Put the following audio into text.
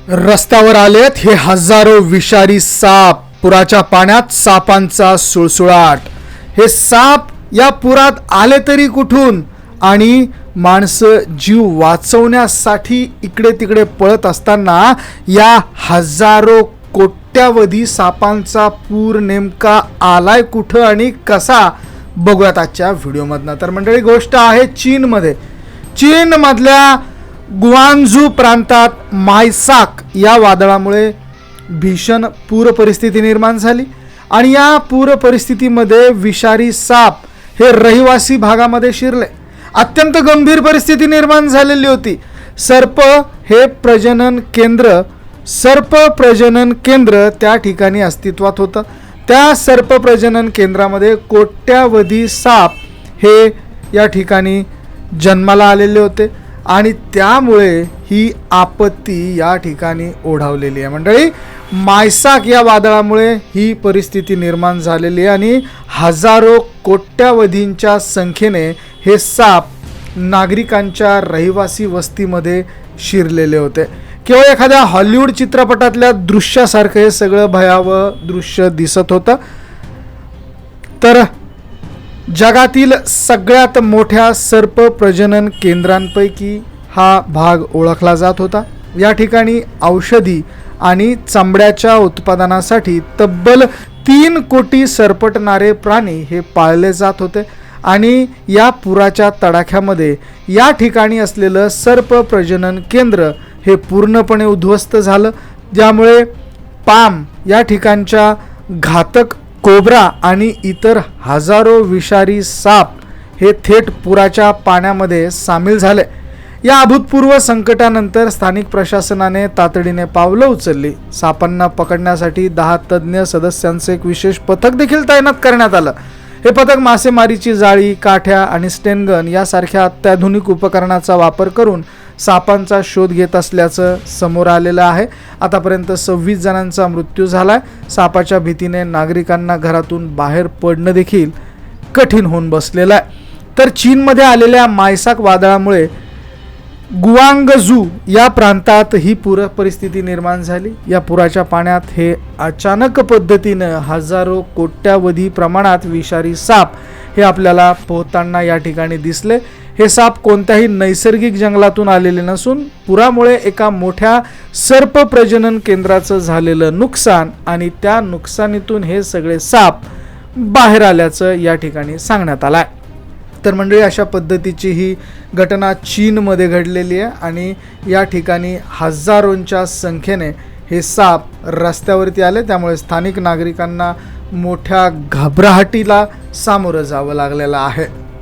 रस्त्यावर आलेत हे हजारो विषारी साप. पुराच्या पाण्यात सापांचा सुळसुळाट. हे साप या पुरात आले तरी कुठून आणि माणसं जीव वाचवण्यासाठी इकडे तिकडे पळत असताना या हजारो कोट्यावधी सापांचा पूर नेमका आलाय कुठं आणि कसा, बघूयात आजच्या व्हिडिओमधनं. तर मंडळी, गोष्ट आहे चीनमध्ये. चीनमधल्या गुआंझू प्रांतात मायसाक या वादळामुळे भीषण पूर परिस्थिती निर्माण झाली आणि या पूर परिस्थितीमध्ये विषारी साप हे रहिवासी भागामध्ये शिरले. अत्यंत गंभीर परिस्थिती निर्माण झालेली होती. सर्प प्रजनन केंद्र त्या ठिकाणी अस्तित्वात होतं. त्या सर्प प्रजनन केंद्रामध्ये कोट्यावधी साप हे या ठिकाणी जन्माला आलेले होते आणि त्यामुळे ही आपत्ती या ठिकाणी ओढावलेली आहे. मंडळी, मायसाक या वादळामुळे ही परिस्थिती निर्माण झालेली आहे आणि हजारो कोट्यावधींच्या संख्येने हे साप नागरिकांच्या रहिवासी वस्तीमध्ये शिरलेले होते. केवळ एखाद्या हॉलिवूड चित्रपटातल्या दृश्यासारखं हे सगळं भयावह दृश्य दिसत होतं. तर जगातील सगळ्यात मोठ्या सर्प प्रजनन केंद्रांपैकी हा भाग ओळखला जात होता. या ठिकाणी औषधी आणि चामड्याच्या उत्पादनासाठी तब्बल 3 कोटी सरपटणारे प्राणी हे पाळले जात होते आणि या पुराच्या तडाख्यामध्ये या ठिकाणी असलेलं सर्प प्रजनन केंद्र हे पूर्णपणे उद्ध्वस्त झालं, ज्यामुळे पाम या ठिकाणच्या घातक कोब्रा आणि इतर हजारो विषारी साप हे थेट पुराच्या पाण्यामध्ये सामील झाले. या अभूतपूर्व संकटानंतर स्थानिक प्रशासनाने तातडीने पावलं उचलली. सापांना पकडण्यासाठी 10 तज्ज्ञ सदस्यांचे एक विशेष पथक देखील तैनात करण्यात आलं. हे पथक मासेमारीची जाळी, काठ्या आणि स्टेनगन यासारख्या अत्याधुनिक उपकरणाचा वापर करून सापांचा शोध घेत असल्याचं समोर आलेलं आहे. आतापर्यंत 26 जणांचा मृत्यू झालाय. सापाच्या भीतीने नागरिकांना घरातून बाहेर पडणं देखील कठीण होऊन बसलेलं आहे. तर चीनमध्ये आलेल्या मायसाक वादळामुळे गुआंगझू या प्रांतात ही पूर परिस्थिती निर्माण झाली. या पुराच्या पाण्यात हे अचानक पद्धतीनं हजारो कोट्यावधी प्रमाणात विषारी साप हे आपल्याला पोहताना या ठिकाणी दिसले. हे साप कोणत्याही नैसर्गिक जंगलातून आलेले नसून पुरामुळे एका मोठ्या सर्प प्रजनन केंद्राचं झालेलं नुकसान आणि त्या नुकसानीतून हे सगळे साप बाहेर आल्याचं या ठिकाणी सांगण्यात आलं आहे. तर मंडळी, अशा पद्धतीची ही घटना चीनमध्ये घडलेली आहे आणि या ठिकाणी हजारोंच्या संख्येने हे साप रस्त्यावरती आले. त्यामुळे स्थानिक नागरिकांना मोठ्या घबराहटीला सामोरं जावं लागलेलं आहे.